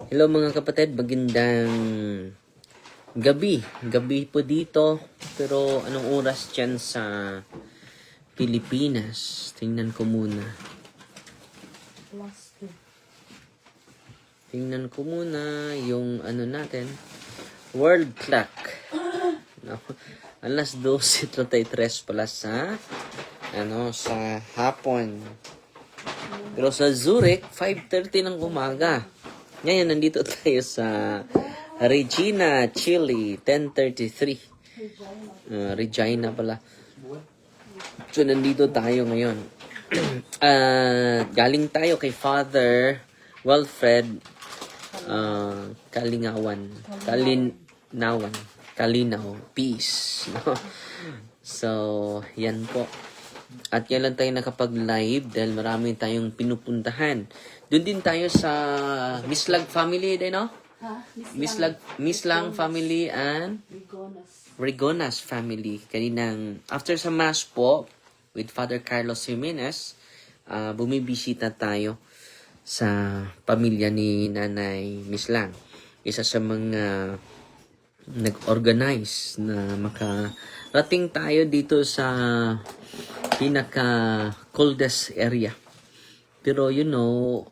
Hello mga kapatid, magandang gabi. Gabi po dito. Pero anong oras dyan sa Pilipinas? Tingnan ko muna. Tingnan ko muna yung ano natin. World clock. No? Alas 12:33 pala sa hapon. Pero sa Zurich, 5:30 ng umaga. Ngayon, nandito tayo sa Regina, Chile, 10:33. Regina pala. So, nandito tayo ngayon. Galing tayo kay Father Wilfred Kalinaw. Peace. No? So, yan po. At kailan tayo nakapag-live dahil marami tayong pinupuntahan. Doon din tayo sa Mislag family din, no? Mislang family and Rigonas family. Kaninang after sa mass po with Father Carlos Jimenez, bumibisita tayo sa pamilya ni Nanay Mislang. Isa sa mga nag-organize na makarating tayo dito sa pinaka-coldest area. Pero you know,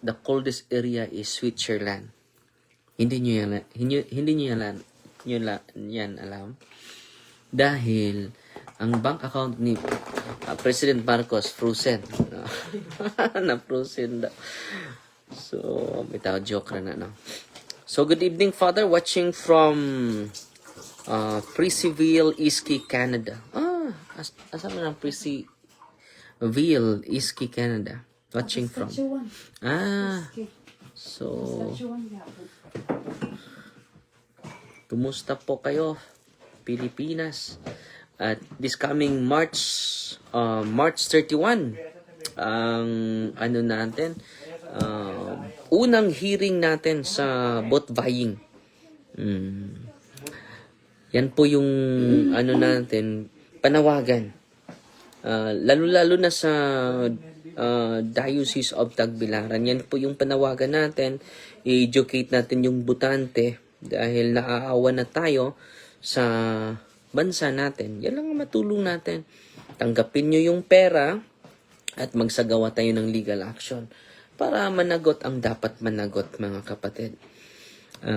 the coldest area is Switzerland. Hindi nyo yan alam. Dahil ang bank account ni President Marcos frozen. Na-frozen daw. So, bitaw joke na no. So, good evening, Father. Watching from Priceville, Iski, Canada. Asan mo ng Priceville, Iski, Canada? Watching from. So, kumusta po kayo, Pilipinas? At this coming March 31, ang natin, unang hearing natin sa boat vying. Yan po yung natin, panawagan. Lalo-lalo na sa Diocese of Tagbilaran. Yan po yung panawagan natin. I-educate natin yung botante dahil naaawa na tayo sa bansa natin. Yan lang ang matulong natin. Tanggapin nyo yung pera at magsagawa tayo ng legal action para managot ang dapat managot, mga kapatid.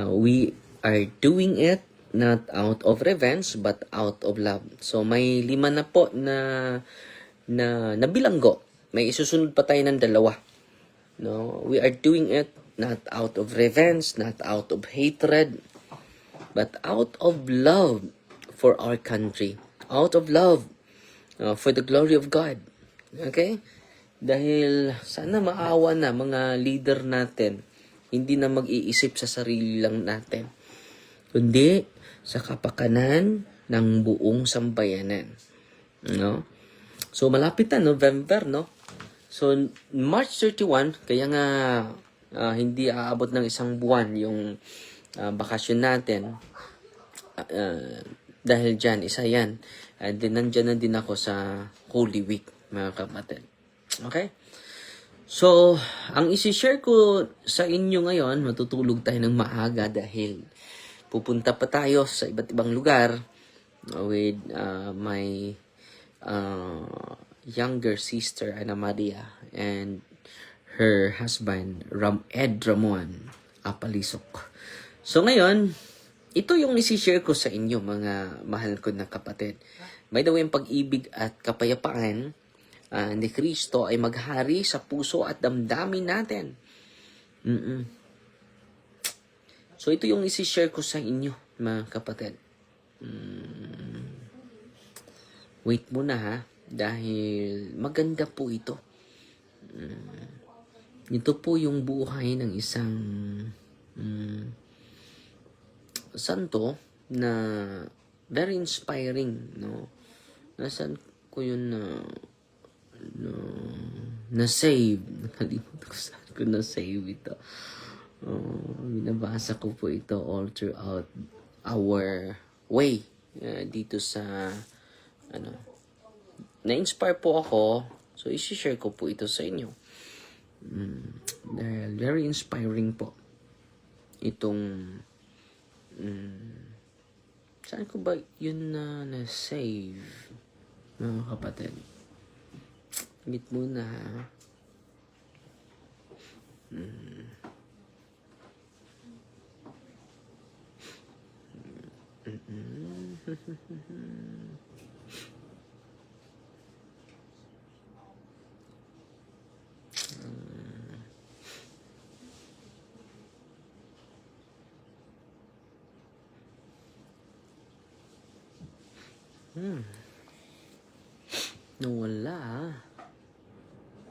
We are doing it not out of revenge, but out of love. So, may 5 na po na bilanggo. May isusunod pa tayo ng 2. No? We are doing it not out of revenge, not out of hatred, but out of love for our country. Out of love for the glory of God. Okay? Dahil sana maawa na mga leader natin. Hindi na mag-iisip sa sarili lang natin. Kundi sa kapakanan ng buong sambayanan. No? So, malapit na November, no? So, March 31, kaya nga hindi aabot ng 1 buwan yung bakasyon natin. Dahil dyan, isa yan. And then, nandyan na din ako sa Holy Week, mga kapatid. Okay? So, ang isi-share ko sa inyo ngayon, matutulog tayo ng maaga dahil pupunta pa tayo sa iba't ibang lugar with my younger sister, Ana Maria, and her husband, Ed Ramon Apalisok. So ngayon, ito yung isi-share ko sa inyo, mga mahal ko na kapatid. By the way, ang pag-ibig at kapayapaan ni Kristo ay maghari sa puso at damdamin natin. So, ito yung isi-share ko sa inyo, mga kapatid. Wait muna ha, dahil maganda po ito. Ito po yung buhay ng isang santo na very inspiring, no? Nasaan ko yun na save. Nakalimutan ko saan ko na save ito. Binabasa ko po ito all throughout our way dito sa na-inspire po ako, so i-share ko po ito sa inyo. Very inspiring po. Itong, saan ko ba yun na-save? Mga kapatid. Meet muna ha. Nawala.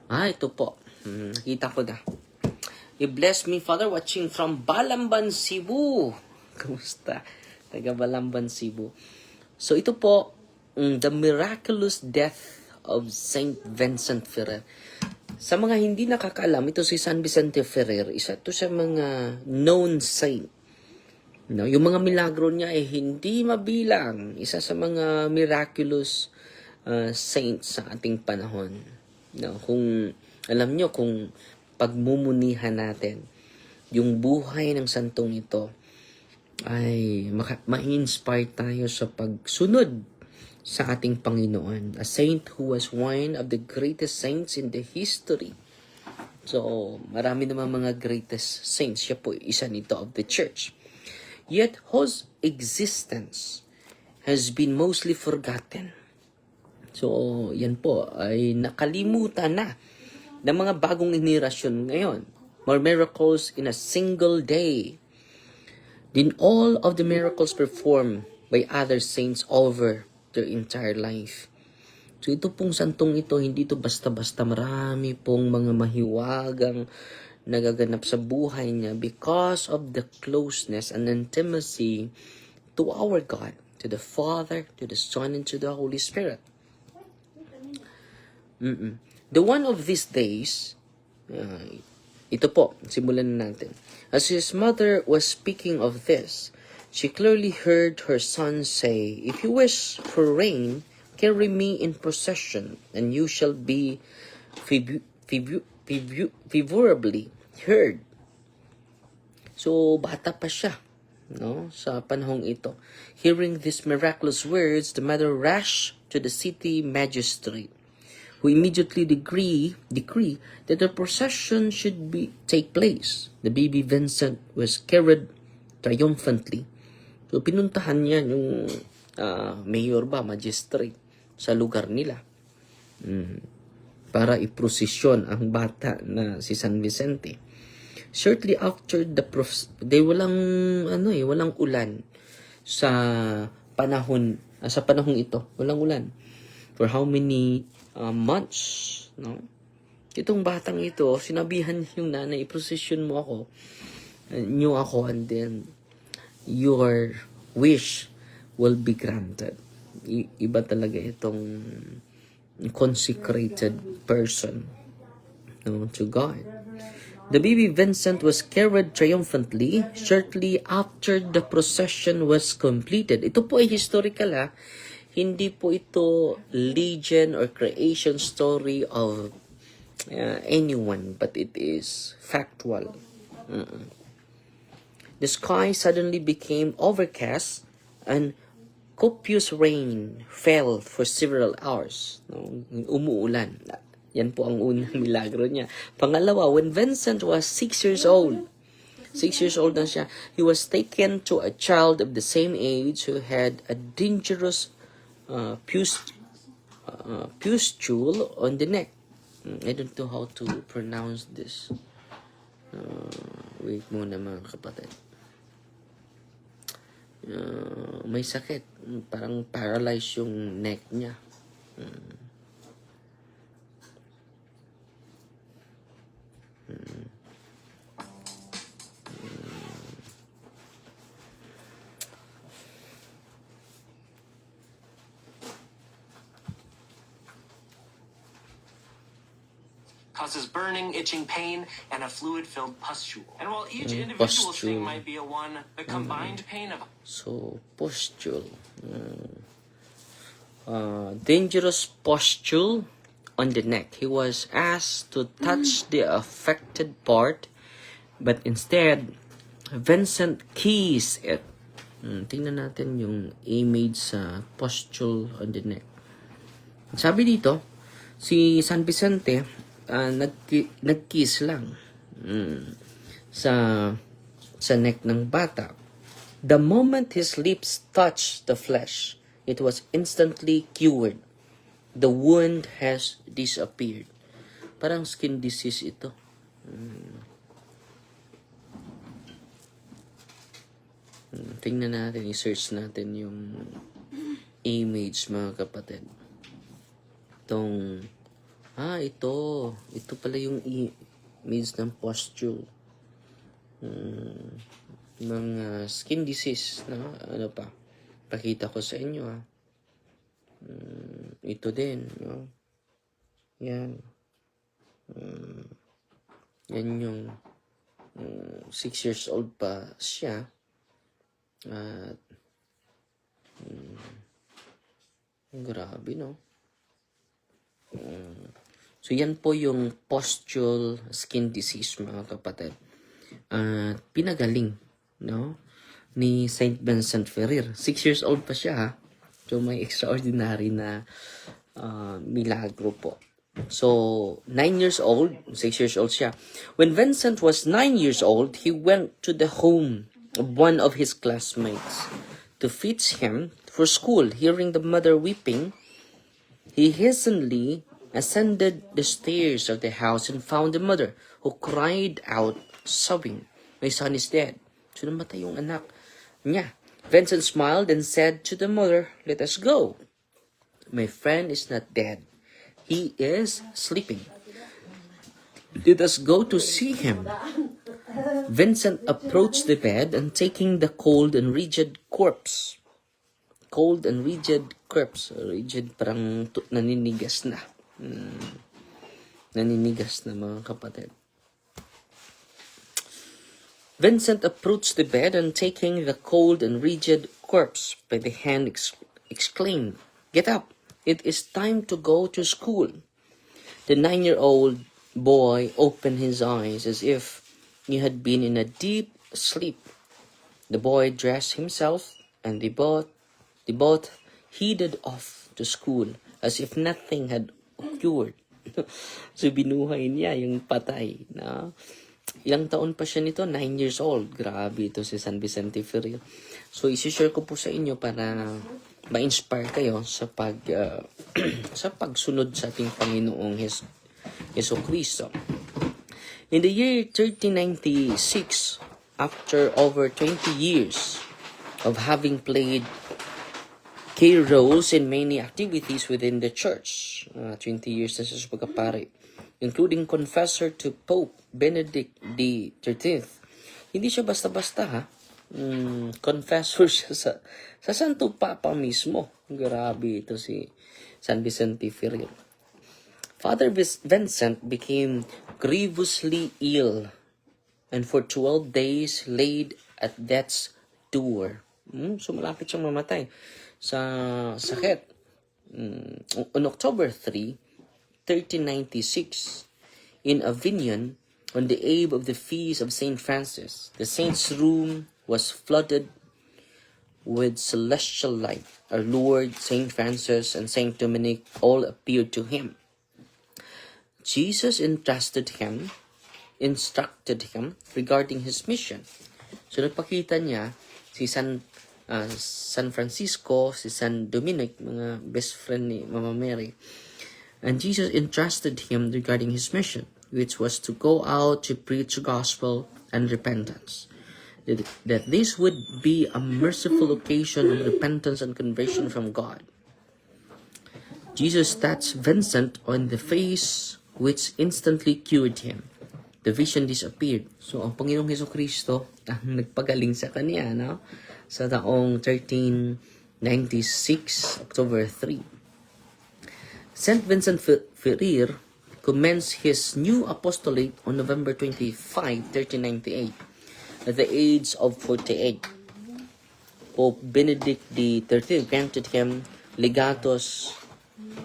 Ito po. Nakita ko na. You bless me, Father, watching from Balamban, Cebu. Kamusta? Taga Balamban, Cebu. So, ito po, the miraculous death of Saint Vincent Ferrer. Sa mga hindi nakakaalam, ito si San Vicente Ferrer, isa to sa mga known saint. No, yung mga milagro niya ay hindi mabilang. Isa sa mga miraculous saints sa ating panahon. No, kung alam nyo, kung pagmumunihan natin yung buhay ng santong ito, ay ma-inspire tayo sa pagsunod sa ating Panginoon. A saint who was one of the greatest saints in the history. So, marami naman mga greatest saints. Siya po isa nito of the church. Yet, whose existence has been mostly forgotten. So, yan po ay nakalimutan na ng mga bagong henerasyon ngayon. More miracles in a single day than all of the miracles performed by other saints over their entire life. So, ito pong santong ito, hindi ito basta-basta. Marami pong mga mahiwagang nagaganap sa buhay niya because of the closeness and intimacy to our God, to the Father, to the Son, and to the Holy Spirit. The one of these days, ito po, simulan na natin. As his mother was speaking of this, she clearly heard her son say, "If you wish for rain, carry me in procession, and you shall be favorably heard." So, bata pa siya, no, sa panahong ito. Hearing these miraculous words, the mother rushed to the city magistrate, who immediately decree that the procession should take place. The baby Vincent was carried triumphantly. So, pinuntahan niya yung mayor magistrate sa lugar nila. Para iprosesyon ang bata na si San Vicente. Shortly after walang ulan sa panahon ito. Walang ulan. For how many months, no? Itong batang ito, sinabihan yung nanay, iprosesyon mo ako, and then your wish will be granted. Iba talaga itong consecrated person, no, to God. The baby Vincent was carried triumphantly shortly after the procession was completed. Ito po ay historical Hindi po ito legend or creation story of anyone, but it is factual. The sky suddenly became overcast and copious rain fell for several hours. No? Umuulan. Yan po ang unang milagro niya. Pangalawa, when Vincent was 6 years old, 6 years old na siya, he was taken to a child of the same age who had a dangerous pustule on the neck. I don't know how to pronounce this. Wait muna mga kapatid. May sakit. Parang paralyzed yung neck niya. Causes burning, itching, pain, and a fluid-filled pustule. And while each individual thing might be a one, the combined pain of... So, pustule. Dangerous pustule on the neck. He was asked to touch the affected part But instead, Vincent keys it. Tingnan natin yung image sa pustule on the neck. Sabi dito, si San Vicente, nag-kiss lang sa neck ng bata. The moment his lips touched the flesh, it was instantly cured. The wound has disappeared. Parang skin disease ito. Tingnan natin, i-search natin yung image, mga kapatid. Ito pala yung image ng pustule. Mga skin disease, no? Ano pa? Pakita ko sa inyo, ito din, no? Yan. Yan yung 6 years old pa siya. At grabe, no? So yan po yung pustule skin disease, mga kapatid. Pinagaling, no, ni Saint Vincent Ferrer. 6 years old pa siya, ha? So may extraordinary na milagro po. So 9 years old, 6 years old siya. When Vincent was 9 years old, he went to the home of one of his classmates to fetch him for school. Hearing the mother weeping, he hastily ascended the stairs of the house and found the mother, who cried out, sobbing, "My son is dead." So namatay yung anak niya. Vincent smiled and said to the mother, "Let us go. My friend is not dead. He is sleeping. Let us go to see him." Vincent approached the bed and taking the cold and rigid corpse, rigid parang naninigas na. Naninigas na, mga kapatid. Vincent approached the bed and taking the cold and rigid corpse by the hand exclaimed, "Get up, it is time to go to school." The 9-year-old boy opened his eyes as if he had been in a deep sleep. The boy dressed himself and they both headed off to school as if nothing had occurred. So binuhay niya yung patay, na ilang taon pa siya nito, 9 years old. Grabe ito si San Vicente Ferrer. So isi-share ko po sa inyo para ma-inspire kayo sa sa pagsunod sa ating Panginoong Hesus Kristo. In the year 1396, after over 20 years of having played key roles in many activities within the church, 20 years na siya sa pagkapari, including confessor to Pope Benedict XIII. Hindi siya basta-basta, ha? Confessor siya sa Santo Papa mismo. Grabe ito si San Vicente Ferrer. Father Vincent became grievously ill and for 12 days laid at death's door. So malapit siyang mamatay sa sakit. On October 3, 1396, in Avignon, on the eve of the feast of Saint Francis, the saint's room was flooded with celestial light. Our Lord, Saint Francis, and Saint Dominic all appeared to him. Jesus instructed him regarding his mission. So nagpakita niya si San Francisco, si San Dominic, mga best friend ni Mama Mary. And Jesus entrusted him regarding his mission, which was to go out to preach the gospel and repentance. That this would be a merciful occasion of repentance and conversion from God. Jesus touched Vincent on the face, which instantly cured him. The vision disappeared. So, ang Panginoong Hesukristo ang nagpagaling sa kanya, no? Sa taong 1396, October 3. Saint Vincent Ferrer commenced his new apostolate on November 25, 1398, at the age of 48. Pope Benedict XIII granted him legatus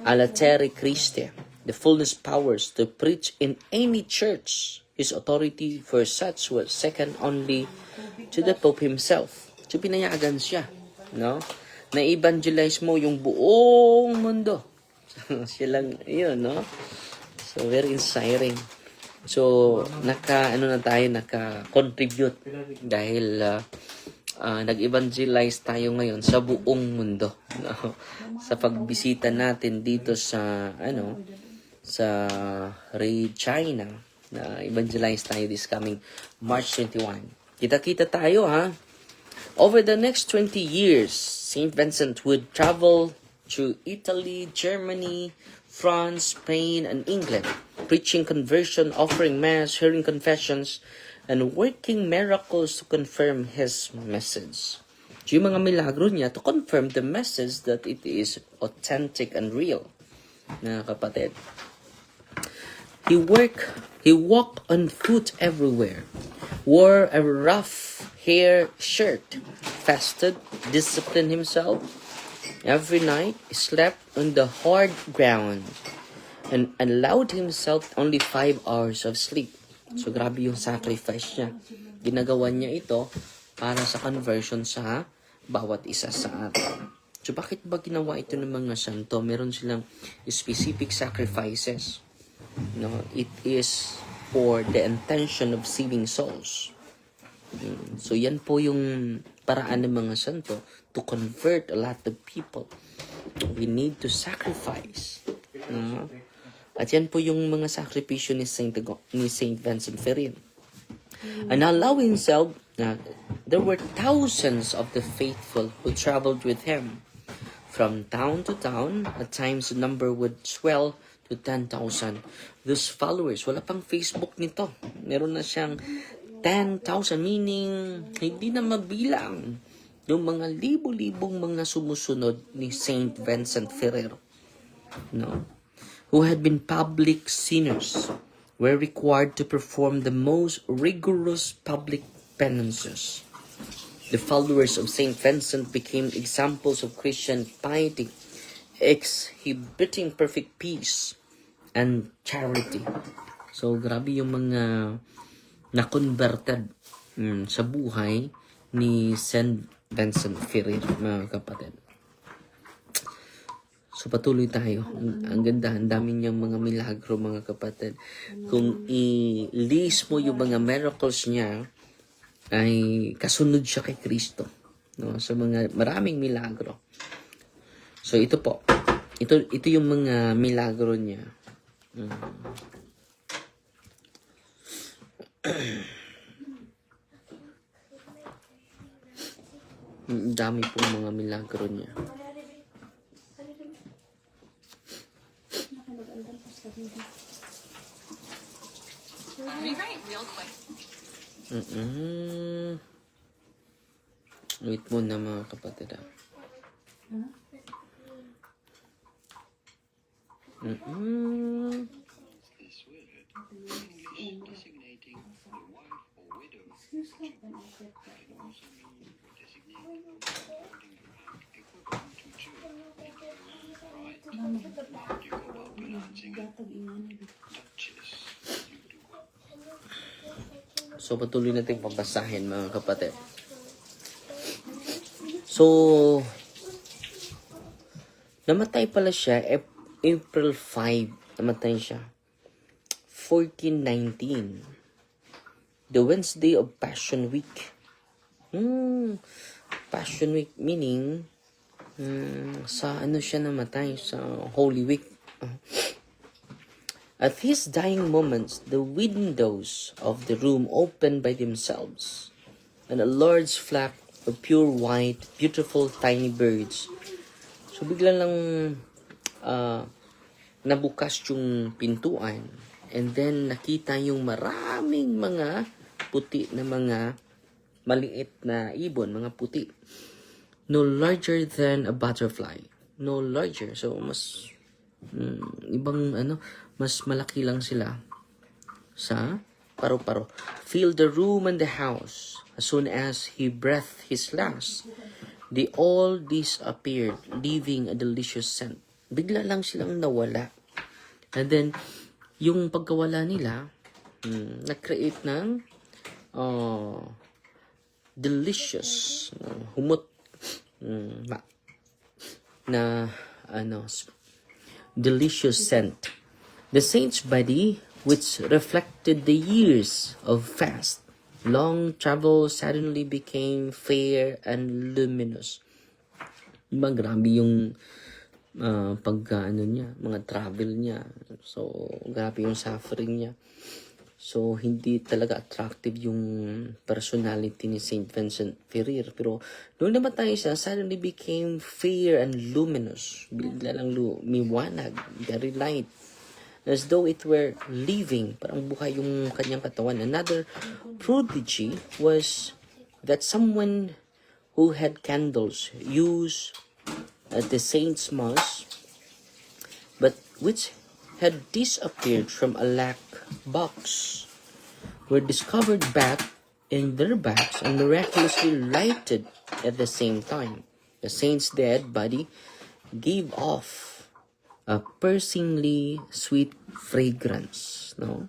a latere Christi, the fullness powers to preach in any church His authority for such was second only to the Pope himself. So, pinayagan siya, no? Na-evangelize mo yung buong mundo. Siya lang, yun, no? So, very inspiring. So, naka-contribute dahil nag-evangelize tayo ngayon sa buong mundo. No? Sa pagbisita natin dito sa, sa China, na evangelize tayo this coming March 21. Kita-kita tayo, ha? Over the next 20 years, St. Vincent would travel through Italy, Germany, France, Spain, and England, preaching conversion, offering mass, hearing confessions, and working miracles to confirm his message. So, yung mga milagro niya to confirm the message that it is authentic and real. Na kapatid. He walked on foot everywhere, wore a rough hair shirt, fasted, disciplined himself. Every night, he slept on the hard ground and allowed himself only 5 hours of sleep. So, grabe yung sacrifice niya. Ginagawa niya ito para sa conversion sa bawat isa sa atin. So, bakit ba ginawa ito ng mga santo? Meron silang specific sacrifices. No, it is for the intention of saving souls. So, yan po yung paraan ng mga santo to convert a lot of people. We need to sacrifice. At yan po yung mga sakripisyo ni Saint Vincent Ferrer. And allowing himself, there were thousands of the faithful who traveled with him. From town to town, at times the number would swell to 10,000. Those followers, wala pang Facebook nito. Meron na siyang 10,000, meaning hindi na mabilang yung mga libo-libong mga sumusunod ni Saint Vincent Ferrer, no? Who had been public sinners, were required to perform the most rigorous public penances. The followers of Saint Vincent became examples of Christian piety, exhibiting perfect peace and charity. So, grabe yung mga na-converted sa buhay ni Saint Vincent Ferrer, mga kapatid. So, patuloy tayo. Ang ganda, ang dami niyang mga milagro, mga kapatid. Kung i-list mo yung mga miracles niya, ay kasunod siya kay Kristo, no? Sa mga maraming milagro. So, ito po. Ito yung mga milagro niya. Ang dami pong mga milagro niya. Rewrite real quick. Wait muna, mga kapatid. So, patuloy natin pabasahin, mga kapatid. So, namatay pala siya April 5. Namatay siya 1419. The Wednesday of Passion Week. Passion Week meaning sa ano siya namatay? Sa Holy Week. At his dying moments, the windows of the room opened by themselves, and a large flock of pure white, beautiful tiny birds. So bigla lang nabukas yung pintuan, and then nakita yung maraming mga puti na mga maliit na ibon, mga puti. No larger than a butterfly. No larger. So mas mas malaki lang sila sa paro-paro. Filled the room and the house. As soon as he breathed his last, they all disappeared, leaving a delicious scent. Bigla lang silang nawala. And then, yung pagkawala nila, nag-create ng delicious, humot, na delicious scent. The saint's body, which reflected the years of fast, long travel, suddenly became fair and luminous. Grabe yung niya, mga travel niya. So, grabe yung suffering niya. So, hindi talaga attractive yung personality ni Saint Vincent Ferrer. Pero, nung namatay siya, suddenly became fair and luminous. Bigla lang lumiwanag, very light. As though it were living. Parang buhay yung kanyang katawan. Another prodigy was that someone who had candles used at the Saint's Mass, but which had disappeared from a lac box, were discovered back in their bags and miraculously lighted at the same time. The saint's dead body gave off a piercingly sweet fragrance. No,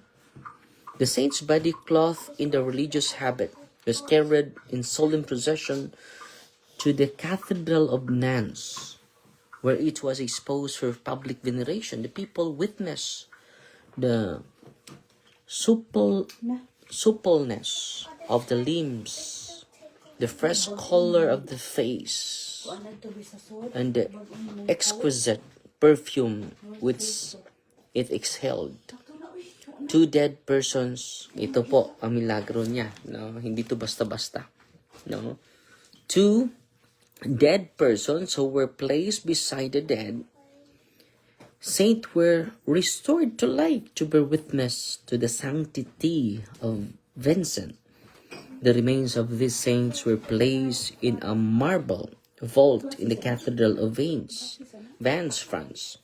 the saint's body, clothed in the religious habit, was carried in solemn procession to the Cathedral of Nantes, where it was exposed for public veneration. The people witnessed the suppleness of the limbs, the fresh color of the face, and the exquisite perfume which it exhaled. Two dead persons, ito po ang milagro niya, no? Hindi to basta-basta, no? Two dead persons who were placed beside the dead saint were restored to life to bear witness to the sanctity of Vincent. The remains of these saints were placed in a marble vault in the Cathedral of Vannes, France.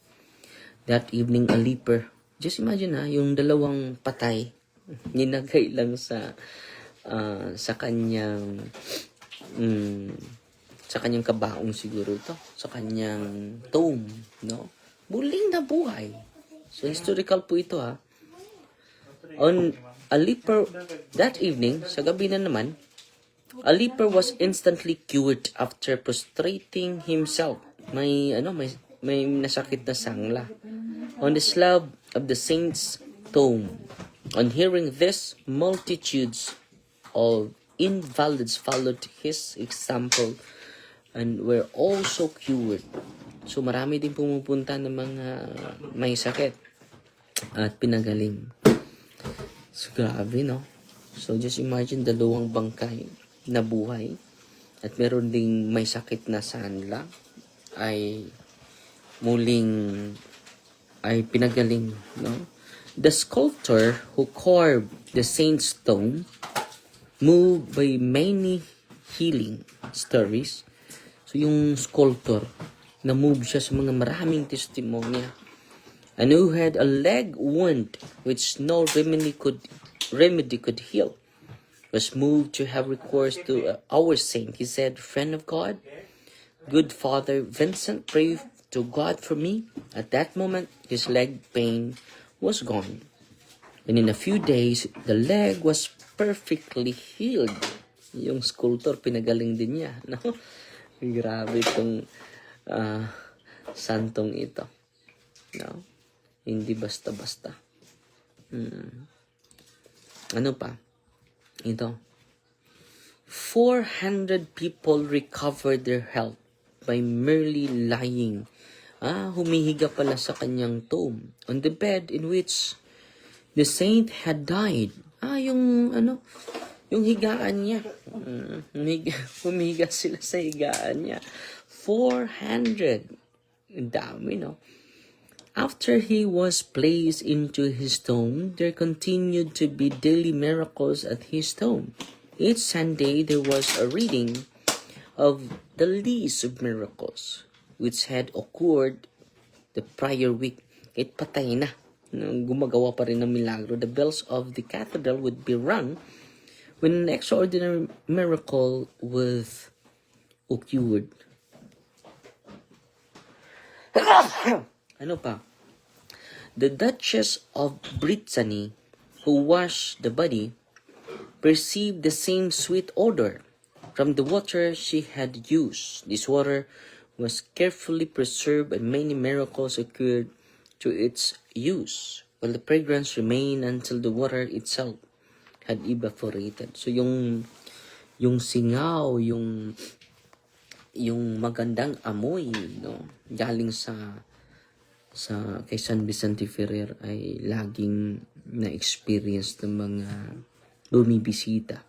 That evening, a leper, just imagine yung dalawang patay, ninagay lang sa kanyang kabaong siguro to, sa kanyang tomb, no? Muling nabuhay. So, historical po ito, ha. On a leper, that evening, sa gabi na naman, a leper was instantly cured after prostrating himself. May nasakit na sangla on the slab of the saint's tomb. On hearing this, multitudes of invalids followed his example and were also cured. So, marami din pumupunta ng mga may sakit at pinagaling. So, grabe, no? So, just imagine dalawang bangkay na buhay at meron ding may sakit na sanla ay pinagaling, no? The sculptor who carved the saint's stone, moved by many healing stories. So, yung sculptor, na-move siya sa mga maraming testimonya. And who had a leg wound which no remedy could heal, was moved to have recourse to our saint. He said, "Friend of God, good Father Vincent, pray to God for me." At that moment, his leg pain was gone. And in a few days, the leg was perfectly healed. Yung sculptor, pinagaling din niya. No? Grabe itong santong ito. No? Hindi basta-basta. Ano pa? Ito. 400 people recovered their health by merely lying. Humihiga pala sa kanyang tomb on the bed in which the saint had died. Yung higaan niya. Humihiga sila sa higaan niya. 400. Dami, no? After he was placed into his tomb, there continued to be daily miracles at his tomb. Each Sunday, there was a reading of the list of miracles which had occurred the prior week. Kahit patay na, gumagawa pa rin ng milagro. The bells of the cathedral would be rung when an extraordinary miracle was occurred. Ano pa? The Duchess of Brittany who washed the body, perceived the same sweet odor from the water she had used. This water was carefully preserved and many miracles occurred through its use, while the fragrance remained until the water itself had evaporated. So yung singaw, yung magandang amoy, no, galing sa kay San Vicente Ferrer ay laging na-experience ng mga bumibisita.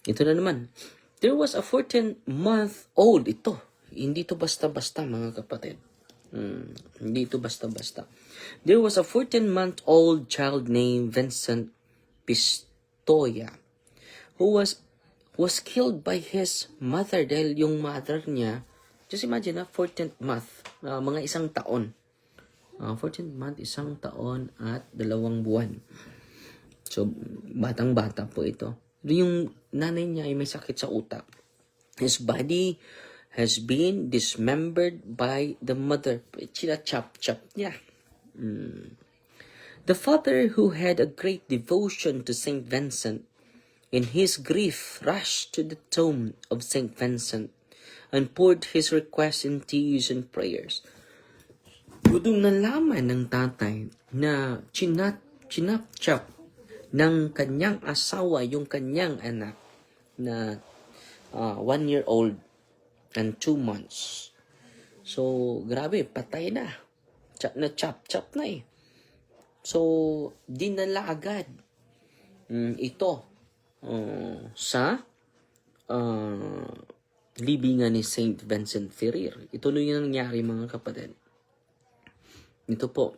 Ito na naman. There was a 14-month-old. Ito. Hindi to basta-basta, mga kapatid. Hindi to basta-basta. There was a 14-month-old child named Vincent Pistoia who was killed by his mother dahil yung mother niya, just imagine 14th month, mga isang taon. 14th month, isang taon at 2 buwan. So, batang-bata po ito. Yung nanay niya ay may sakit sa utak. His body has been dismembered by the mother. China-chop-chop niya. The father, who had a great devotion to Saint Vincent, in his grief rushed to the tomb of Saint Vincent and poured his request in tears and prayers. Gudong nalaman ng tatay na chinap-chop ng kanyang asawa yung kanyang anak na 1-year-old and 2 months. So, grabe, patay na. Na-chop-chop na eh. So, dinala agad ito sa libingan ni Saint Vincent Ferrer. Ituloy yung nangyari, mga kapatid. Ito po,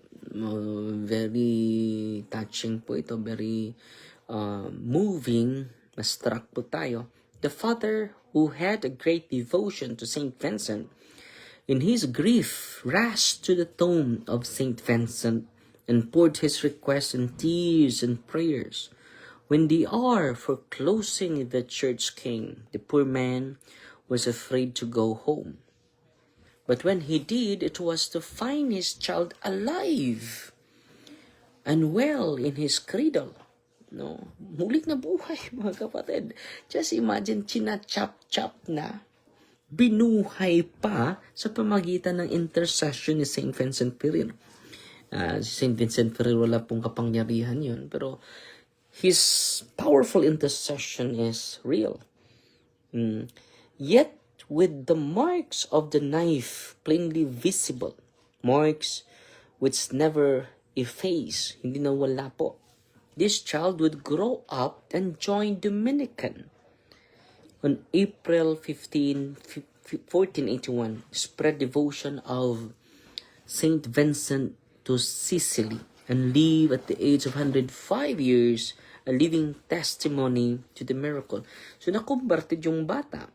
very touching po ito, very moving, na-struck po tayo. The father, who had a great devotion to Saint Vincent, in his grief rushed to the tomb of Saint Vincent and poured his request in tears and prayers. When the hour for closing the church came, the poor man was afraid to go home. But when he did, it was to find his child alive and well in his cradle. No, muling na buhay, mga kapatid. Just imagine, china-chop-chop na, binuhay pa sa pamagitan ng intercession ni Saint Vincent Ferrer. Si Saint Vincent Ferrer, wala pong kapangyarihan yun, pero his powerful intercession is real. Yet, with the marks of the knife plainly visible, marks which never efface, hindi na wala po, this child would grow up and join Dominican. On April 15, 1481, spread devotion of Saint Vincent to Sicily and live at the age of 105 years, a living testimony to the miracle. So, nakumbartid yung bata.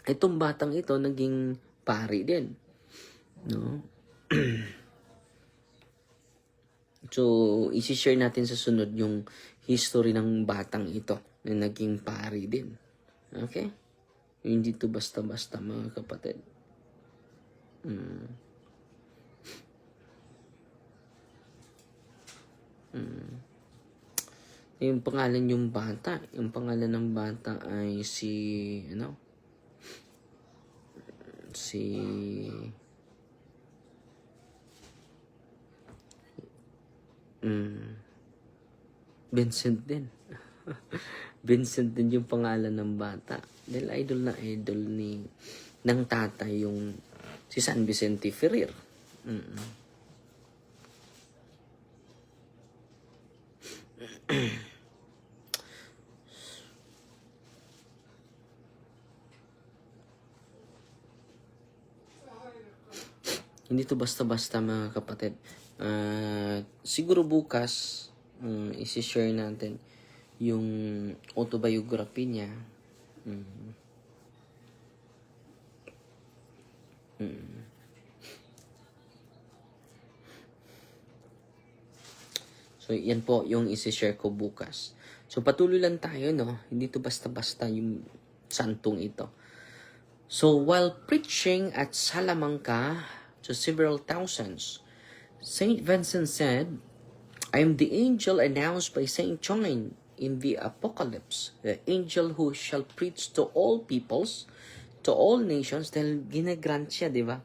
Itong batang ito, naging pari din. No? So, isi-share natin sa sunod yung history ng batang ito na naging pari din. Okay? Hindi to basta-basta, mga kapatid. Yung pangalan yung bata. Yung pangalan ng bata ay si Vincent din. Vincent din yung pangalan ng bata. Dahil idol ng tatay yung si San Vicente Ferrer. Hindi to basta-basta, mga kapatid. Siguro bukas, isi-share natin yung autobiography niya. So, yan po yung isi-share ko bukas. So, patuloy lang tayo, no? Hindi to basta-basta yung santong ito. So, while preaching at Salamanca to several thousands, Saint Vincent said, I am the angel announced by Saint John in the Apocalypse, the angel who shall preach to all peoples, to all nations, dahil ginagrant siya, di ba,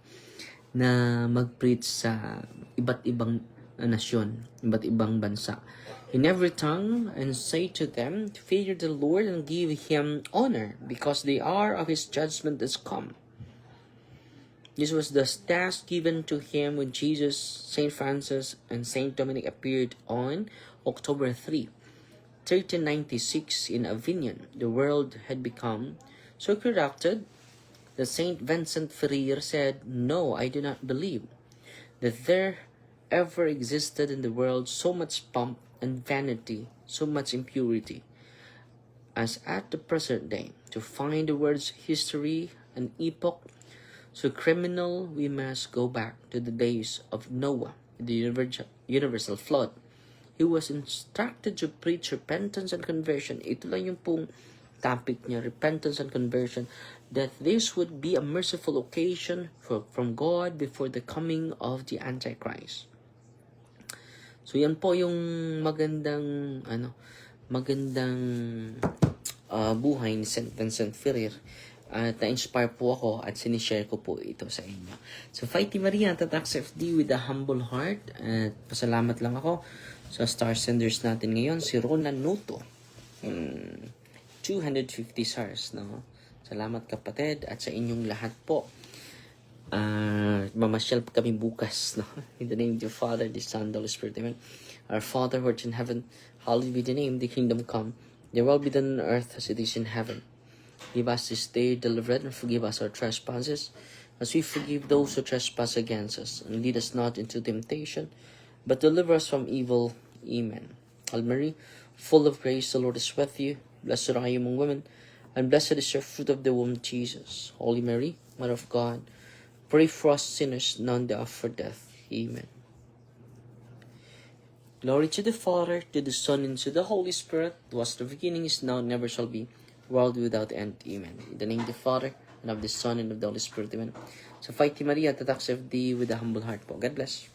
na mag-preach sa iba't ibang nasyon, iba't ibang bansa. In every tongue, and say to them, fear the Lord and give him honor, because the hour of his judgment is come. This was the task given to him when Jesus, St. Francis, and St. Dominic appeared on October 3, 1396 in Avignon. The world had become so corrupted that St. Vincent Ferrer said, "No, I do not believe that there ever existed in the world so much pomp and vanity, so much impurity, as at the present day. To find the world's history and epoch so criminal, we must go back to the days of Noah, the universal flood. He was instructed to preach repentance and conversion." Ito lang yung pong topic niya, repentance and conversion, that this would be a merciful occasion from God before the coming of the Antichrist. So yan po yung magandang buhay ni St. Vincent Ferrer. At na-inspire po ako at sinishare ko po ito sa inyo. So, Fighty Maria, Tatax FD with a humble heart. At pasalamat lang ako sa star senders natin ngayon, si Rona Noto. 250 stars, no? Salamat kapatid at sa inyong lahat po. Mamasyal kami bukas, no? In the name of the Father, the Son, the Holy Spirit, amen. Our Father who art in heaven, hallowed be the name, the kingdom come. Your will be done on earth as it is in heaven. Give us this day deliverance, and forgive us our trespasses, as we forgive those who trespass against us. And lead us not into temptation, but deliver us from evil. Amen. Hail Mary, full of grace, the Lord is with you. Blessed are you among women, and blessed is your fruit of the womb, Jesus. Holy Mary, Mother of God, pray for us sinners, now and the hour for death. Amen. Glory to the Father, to the Son, and to the Holy Spirit, was the beginning, is now, and never shall be, world without end. Amen. In the name of the Father, and of the Son, and of the Holy Spirit. Amen. So, Fighty Maria, Tatax FD with a humble heart po. God bless.